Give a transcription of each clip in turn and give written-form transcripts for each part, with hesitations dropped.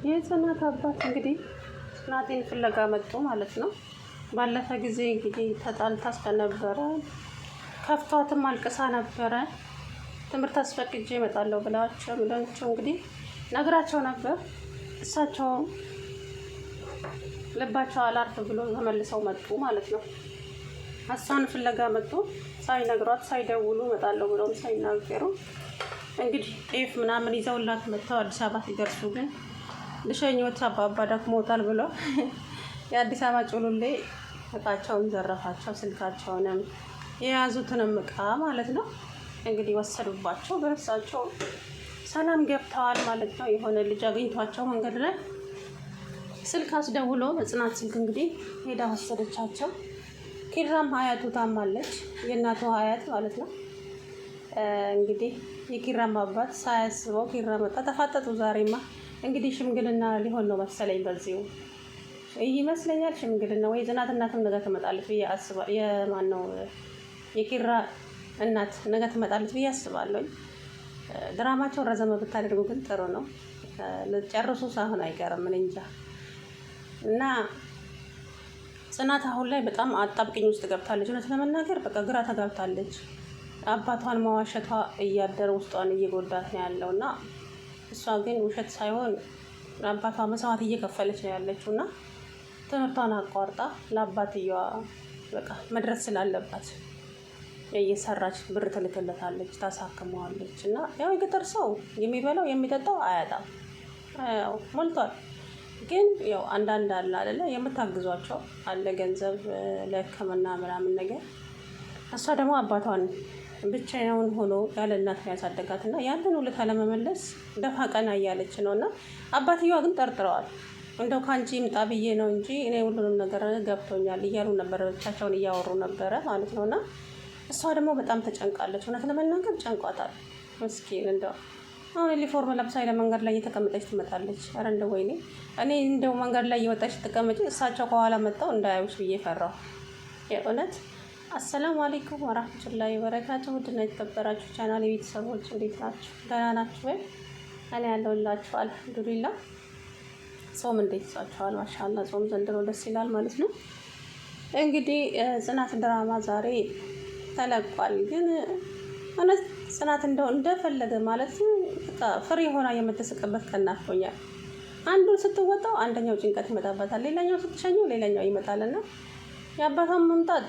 የጽናት አባት እንግዲህ ጽናቴን ፍለጋ መጡ ማለት ነው። ባለፈ ጊዜ እንግዲህ ተጣልታ ስለነበረ ከፍቷትም አልቅሳ ነበረ። ትምህርት አስፈቅጄ እመጣለሁ ብላቸው እንግዲህ ነግራቸው ነበር። እሳቸው ልባቸው አላርፍ ብሎ ተመልሰው መጡ ማለት ነው። እሷን ፍለጋ መጡ። ሳይነግሯት ሳይደውሉ እመጣለሁ ብለውም ሳይናገሩ እንግዲህ ጤፍ ምናምን ይዘውላት መጥተው አዲስ አበባ ሲደርሱ ግን ልሸኞት አባባ ደክሞታል ብሎ የአዲስ አበባ ጩሉሌ እቃቸውን ዘረፋቸው። ስልካቸውንም የያዙትንም እቃ ማለት ነው እንግዲህ ወሰዱባቸው። በእርሳቸው ሰላም ገብተዋል ማለት ነው። የሆነ ልጅ አግኝቷቸው መንገድ ላይ ስልክ አስደውሎ በጽናት ስልክ እንግዲህ ሄዳ ወሰደቻቸው። ኪራም ሀያቱ ታማለች፣ የእናቱ ሀያት ማለት ነው። እንግዲህ የኪራም አባት ሳያስበው ኪራ መጣ። ተፋጠጡ። ዛሬማ እንግዲህ ሽምግልና ሊሆን ነው መሰለኝ። በዚሁ ይመስለኛል ሽምግልና ወይ ጽናት እናትም ነገ ትመጣለች ብዬ አስባለሁ። የማን ነው የኪራ እናት ነገ ትመጣለች ብዬ አስባለሁ። ድራማቸውን ረዘመ ብታደርጉ ግን ጥሩ ነው። ጨርሶ ሳይሆን አይቀርም ምን እንጃ። እና ጽናት አሁን ላይ በጣም አጣብቂኝ ውስጥ ገብታለች። እውነት ለመናገር በቃ ግራ ተጋብታለች። አባቷን መዋሸቷ እያደረ ውስጧን እየጎዳት ነው ያለው እና እሷ ግን ውሸት ሳይሆን አባቷ መስዋዕት እየከፈለች ነው ያለችው እና ትምህርቷን አቋርጣ ለአባትየዋ በቃ መድረስ ስላለባት እየሰራች ብር ትልክለታለች፣ ታሳክመዋለች። እና ያው የገጠር ሰው የሚበላው የሚጠጣው አያጣም፣ ሞልቷል። ግን ያው አንዳንድ አለ አይደለ የምታግዟቸው አለ ገንዘብ ለሕክምና ምናምን ነገር። እሷ ደግሞ አባቷን ብቻውን ሆኖ ያለ እናት ያሳደጋት እና ያንን ውለታ ለመመለስ ደፋ ቀና እያለች ነው። እና አባትየዋ ግን ጠርጥረዋል። እንደው ከአንቺ ይምጣ ብዬ ነው እንጂ እኔ ሁሉንም ነገር ገብቶኛል እያሉ ነበር፣ ብቻቸውን እያወሩ ነበረ ማለት ነው። እና እሷ ደግሞ በጣም ተጨንቃለች። እውነት ለመናገር ጨንቋታል። ምስኪን እንደው አሁን ዩኒፎርም ለብሳ ለመንገድ ላይ እየተቀመጠች ትመጣለች። ኧረ እንደው ወይኔ እኔ እንደው መንገድ ላይ እየወጣች ትቀመጪ እሳቸው ከኋላ መጣው እንዳያዩሽ ብዬ ፈራሁ የእውነት። አሰላሙ አለይኩም ወራህመቱላሂ ወበረካቱ። ውድና የተከበራችሁ ቻናል የቤተሰቦች እንዴት ናችሁ? ደህና ናችሁ ወይ? እኔ ያለሁላችሁ አልሐምዱሊላህ። ጾም እንዴት ይዟችኋል? ማሻአላህ ጾም ዘንድሮ ደስ ይላል ማለት ነው። እንግዲህ ጽናት ድራማ ዛሬ ተለቋል። ግን እውነት ጽናት እንደው እንደፈለገ ማለት በቃ ፍሬ ሆና የምትስቅበት ቀን ናፍቆኛል። አንዱን ስትወጣው አንደኛው ጭንቀት ይመጣበታል፣ ሌላኛው ስትሸኘው ሌላኛው ይመጣልና የአባቷን መምጣት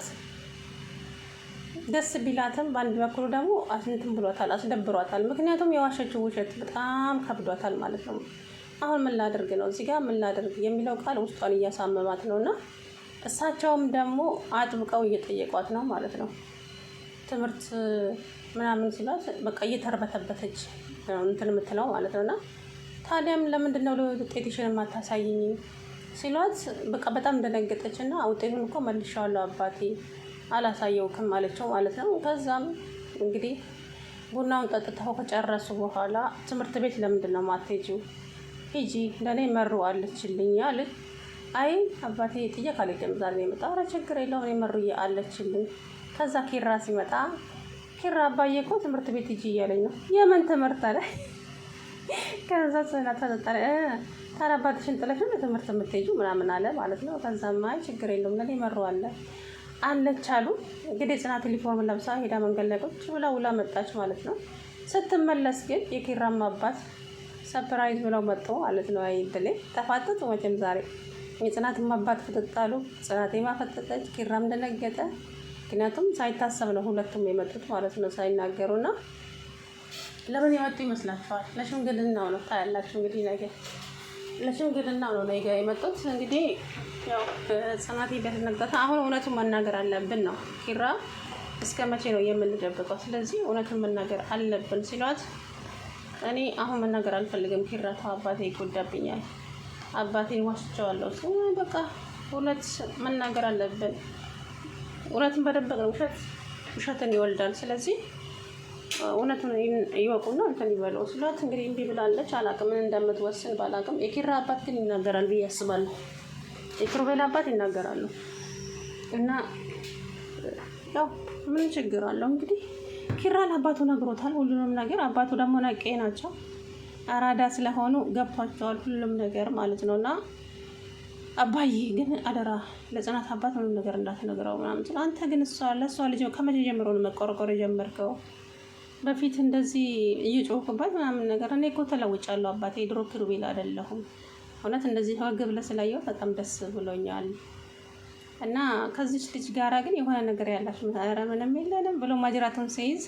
ደስ ቢላትም በአንድ በኩል ደግሞ እንትን ብሏታል፣ አስደብሯታል። ምክንያቱም የዋሸችው ውሸት በጣም ከብዷታል ማለት ነው። አሁን ምን ላድርግ ነው እዚህ ጋር ምን ላድርግ የሚለው ቃል ውስጧን እያሳመማት ነው። እና እሳቸውም ደግሞ አጥብቀው እየጠየቋት ነው ማለት ነው። ትምህርት ምናምን ሲሏት በቃ እየተርበተበተች እንትን የምትለው ማለት ነው። እና ታዲያም ለምንድን ነው ውጤትሽን የማታሳይኝ ሲሏት በቃ በጣም እንደነገጠች እና ውጤቱን እኮ መልሻለሁ አባቴ አላሳየውክም አለችው ማለት ነው። ከዛም እንግዲህ ቡናውን ጠጥተው ከጨረሱ በኋላ ትምህርት ቤት ለምንድን ነው ማትሄጂው? ሂጂ ለእኔ መሩ አለችልኝ አለ። አይ አባቴ ጥያቄ አልሄድም ዛሬ ነው የመጣው። ኧረ ችግር የለውም እኔ መሩዬ አለችልኝ። ከዛ ኪራ ሲመጣ ኪራ አባዬ እኮ ትምህርት ቤት ሂጂ እያለኝ ነው። የምን ትምህርት አለ። ከዛ ጽናት ተጠጣለ። ታዲያ አባትሽን ጥለሽ ነው ትምህርት የምትሄጂው ምናምን አለ ማለት ነው። ከዛም አይ ችግር የለውም ለእኔ መሩ አለች አሉ። እንግዲህ ጽናት ዩኒፎርም ለብሳ ሄዳ መንገድ ላይ ቁጭ ብላ ውላ መጣች ማለት ነው። ስትመለስ ግን የኪራም አባት ሰርፕራይዝ ብለው መጡ ማለት ነው። አይደለ ተፋጠጡ መቼም ዛሬ የጽናትም አባት ፍጥጣሉ። ጽናቴ ማፈጠጠች፣ ኪራም ደነገጠ። ምክንያቱም ሳይታሰብ ነው ሁለቱም የመጡት ማለት ነው ሳይናገሩና። ለምን የመጡ ይመስላችኋል? ለሽምግልናው ነው ታያላችሁ። እንግዲህ ነገ ለሽምግልናው ነው ነገ የመጡት። እንግዲህ ያው ጽናቴ ደነገጠ። አሁን እውነቱን መናገር አለብን ነው። ኪራ እስከ መቼ ነው የምንደብቀው? ስለዚህ እውነቱን መናገር አለብን ሲሏት እኔ አሁን መናገር አልፈልግም ኪራ ተው አባቴ ይጎዳብኛል፣ አባቴን ዋሽቼዋለሁ። በቃ እውነት መናገር አለብን። እውነትን በደበቅ ነው ውሸትን ይወልዳል። ስለዚህ እውነቱን ይወቁና እንትን ይበለው ሲሏት እንግዲህ እምቢ ብላለች። አላቅም ምን እንደምትወስን ባላቅም። የኪራ አባት ግን ይናገራል ብዬ አስባለሁ። የኪሩቤል አባት ይናገራሉ እና ያው ምን ችግር አለው እንግዲህ ኪራ ለአባቱ ነግሮታል ሁሉንም ነገር። አባቱ ደግሞ ነቄ ናቸው። አራዳ ስለሆኑ ገብቷቸዋል ሁሉም ነገር ማለት ነውና አባዬ ግን አደራ ለጽናት አባት ምንም ነገር እንዳትነግረው ምናምን ስለ አንተ ግን ለእሷ ልጅ ከመቼ ጀምሮ ነው መቆርቆር የጀመርከው? በፊት እንደዚህ እየጮህኩባት ምናምን ነገር እኔ እኮ ተለውጫለሁ አባቴ ድሮ ኪሩቤል አይደለሁም። እውነት እንደዚህ ወግ ብለህ ስላየው በጣም ደስ ብሎኛል። እና ከዚች ልጅ ጋራ ግን የሆነ ነገር ያላችሁ ኧረ ምንም የለንም ብሎ ማጅራቱን ሲይዝ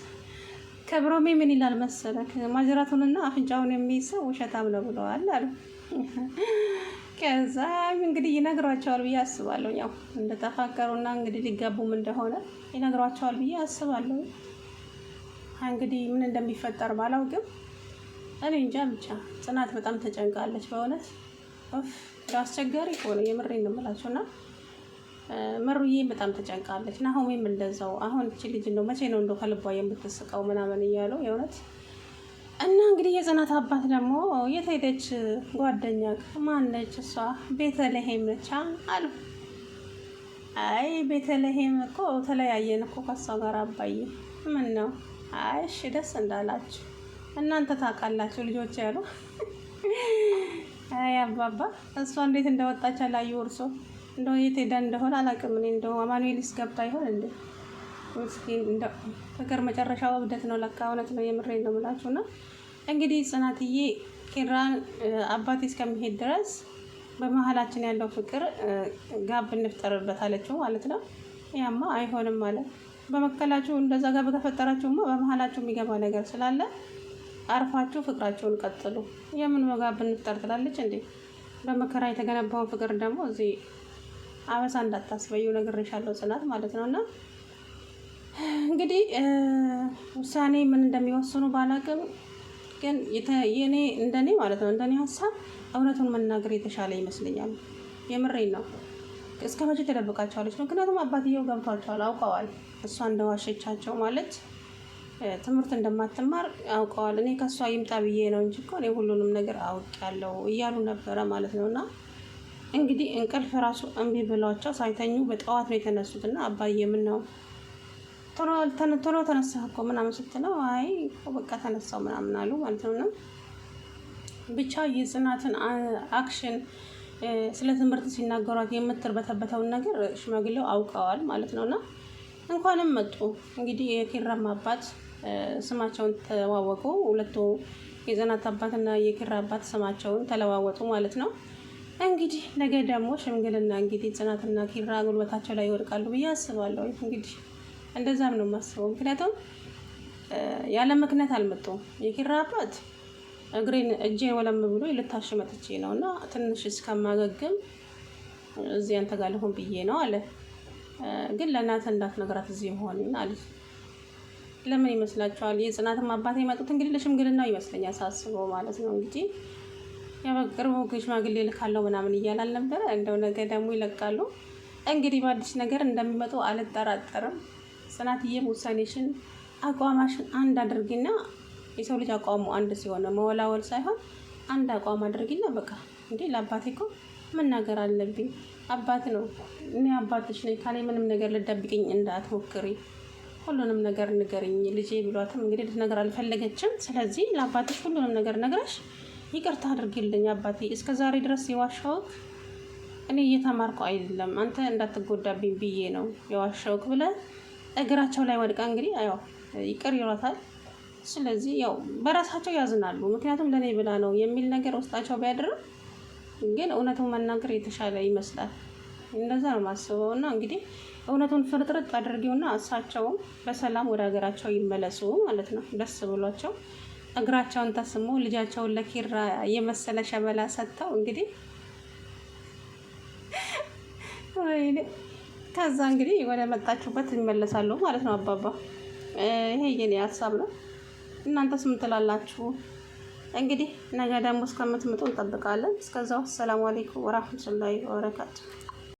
ከብሮሜ ምን ይላል መሰለህ ማጅራቱንና አፍንጫውን የሚይዝ ሰው ውሸታም ነው ብለዋል አሉ። ከዛ እንግዲህ ይነግሯቸዋል ብዬ አስባለሁ። ያው እንደተፋቀሩና እንግዲህ ሊጋቡም እንደሆነ ይነግሯቸዋል ብዬ አስባለሁ። እንግዲህ ምን እንደሚፈጠር ባላውቅም እኔ እንጃ ብቻ ጽናት በጣም ተጨንቃለች በእውነት አስቸጋሪ ከሆነ የምሬን ነው የምላቸውና መሩዬ በጣም ተጨንቃለች። ናሆሜም እንደዛው አሁን እቺ ልጅ ነው መቼ ነው እንደው ከልቧ የምትስቀው ምናምን እያሉ የእውነት እና እንግዲህ የጽናት አባት ደግሞ የት ሄደች ጓደኛ ማነች እሷ ቤተልሔም ነች አሉ። አይ ቤተልሔም እኮ ተለያየን እኮ ከሷ ጋር አባዬ ምን ነው አይ እሺ ደስ እንዳላችሁ እናንተ ታውቃላችሁ ልጆች ያሉ አይ አባባ እሷ እንዴት እንደወጣች አላዩ እርሶ እንደው የት ሄዳ እንደሆነ አላውቅም። እኔ እንደው አማኑኤልስ ገብታ ይሆን እንዴ? ምስኪን እንደው ፍቅር መጨረሻው እብደት ነው ለካ። እውነት ነው የምሬን ነው የምላችሁና እንግዲህ ጽናትዬ ኪራን አባቴ እስከሚሄድ ድረስ በመሀላችን ያለው ፍቅር ጋብ እንፍጠርበት አለችው ማለት ነው። ያማ አይሆንም ማለት በመከላችሁ እንደዛ ጋር በተፈጠራችሁማ በመሀላችሁ የሚገባ ነገር ስላለ አርፋችሁ ፍቅራችሁን ቀጥሉ። የምን ጋብ እንፍጠር ትላለች እንዴ? በመከራ የተገነባውን ፍቅር ደግሞ እዚህ አበሳ እንዳታስበየው ነግሬሻለሁ ጽናት ማለት ነውና እንግዲህ ውሳኔ ምን እንደሚወስኑ ባላቅም ግን የኔ እንደኔ ማለት ነው እንደኔ ሀሳብ እውነቱን መናገር የተሻለ ይመስለኛል። የምሬን ነው። እስከ መቼ ተደብቃቸዋለች? ምክንያቱም አባትየው ገብቷቸዋል፣ አውቀዋል እሷ እንደዋሸቻቸው ማለት ትምህርት እንደማትማር አውቀዋል። እኔ ከሷ ይምጣ ብዬ ነው እንጂ እኮ እኔ ሁሉንም ነገር አውቄያለሁ እያሉ ነበረ ማለት ነውና እንግዲህ እንቅልፍ ራሱ እምቢ ብሏቸው ሳይተኙ በጠዋት ነው የተነሱትና አባዬ ምን ነው ቶሎ ተነሳህ እኮ ምናምን ስትለው አይ በቃ ተነሳው ምናምን አሉ ማለት ነውና ብቻ የጽናትን አክሽን ስለ ትምህርት ሲናገሯት የምትርበተበተውን ነገር ሽማግሌው አውቀዋል ማለት ነውና እንኳንም መጡ። እንግዲህ የኪራም አባት ስማቸውን ተዋወቁ። ሁለቱ የጽናት አባትና የኪራ አባት ስማቸውን ተለዋወጡ ማለት ነው። እንግዲህ ነገ ደግሞ ሽምግልና እንግዲህ ጽናትና ኪራ ጉልበታቸው ላይ ይወድቃሉ ብዬ አስባለሁ። እንግዲህ እንደዛም ነው የማስበው። ምክንያቱም ያለ ምክንያት አልመጡም። የኪራ አባት እጄን ወለም ብሎ ልታሽ መጥቼ ነው እና ትንሽ እስከማገግም እዚህ አንተ ጋር ልሆን ብዬ ነው አለ። ግን ለእናት እንዳትነግራት እዚህ ሆንን አለ። ለምን ይመስላችኋል? የጽናትም አባት የመጡት እንግዲህ ለሽምግልናው ይመስለኛል ሳስበው ማለት ነው። እንግዲህ ያበቅርቡ ሽማግሌ ልካለው ምናምን እያለ አልነበረ? እንደው ነገ ደግሞ ይለቃሉ። እንግዲህ በአዲስ ነገር እንደሚመጡ አልጠራጠርም። ጽናትዬም ውሳኔሽን አቋማሽን አንድ አድርጊና የሰው ልጅ አቋሙ አንድ ሲሆን መወላወል ሳይሆን አንድ አቋም አድርጊና በቃ እንዴ ለአባቴ እኮ መናገር አለብኝ። አባት ነው፣ እኔ አባትሽ ነኝ። ካሌ ምንም ነገር ልደብቅኝ እንዳትሞክሪ፣ ሁሉንም ነገር ንገርኝ ልጄ ብሏትም እንግዲህ ልትነግር አልፈለገችም። ስለዚህ ለአባትሽ ሁሉንም ነገር ነግረሽ ይቅርታ አድርጊልኝ አባቴ፣ እስከ ዛሬ ድረስ የዋሻውክ እኔ እየተማርኩ አይደለም አንተ እንዳትጎዳብኝ ብዬ ነው የዋሻውክ ብለህ እግራቸው ላይ ወድቃ እንግዲህ ያው ይቅር ይሏታል። ስለዚህ ያው በራሳቸው ያዝናሉ። ምክንያቱም ለኔ ብላ ነው የሚል ነገር ውስጣቸው ቢያድርም ግን እውነቱን መናገር የተሻለ ይመስላል። እንደዛ ነው ማስበው። እና እንግዲህ እውነቱን ፍርጥርጥ አድርጊውና እሳቸውም በሰላም ወደ ሀገራቸው ይመለሱ ማለት ነው። ደስ ብሏቸው እግራቸውን ተስሞ ልጃቸውን ለኪራ የመሰለ ሸበላ ሰጥተው እንግዲህ ከዛ እንግዲህ ወደ መጣችሁበት ይመለሳሉ ማለት ነው። አባባ ይሄ የኔ ሀሳብ ነው። እናንተስ ምን ትላላችሁ? እንግዲህ ነገ ደግሞ እስከምትመጡ እንጠብቃለን። እስከዛው ሰላም አለይኩም ወራህመቱላሂ ወበረካቱ።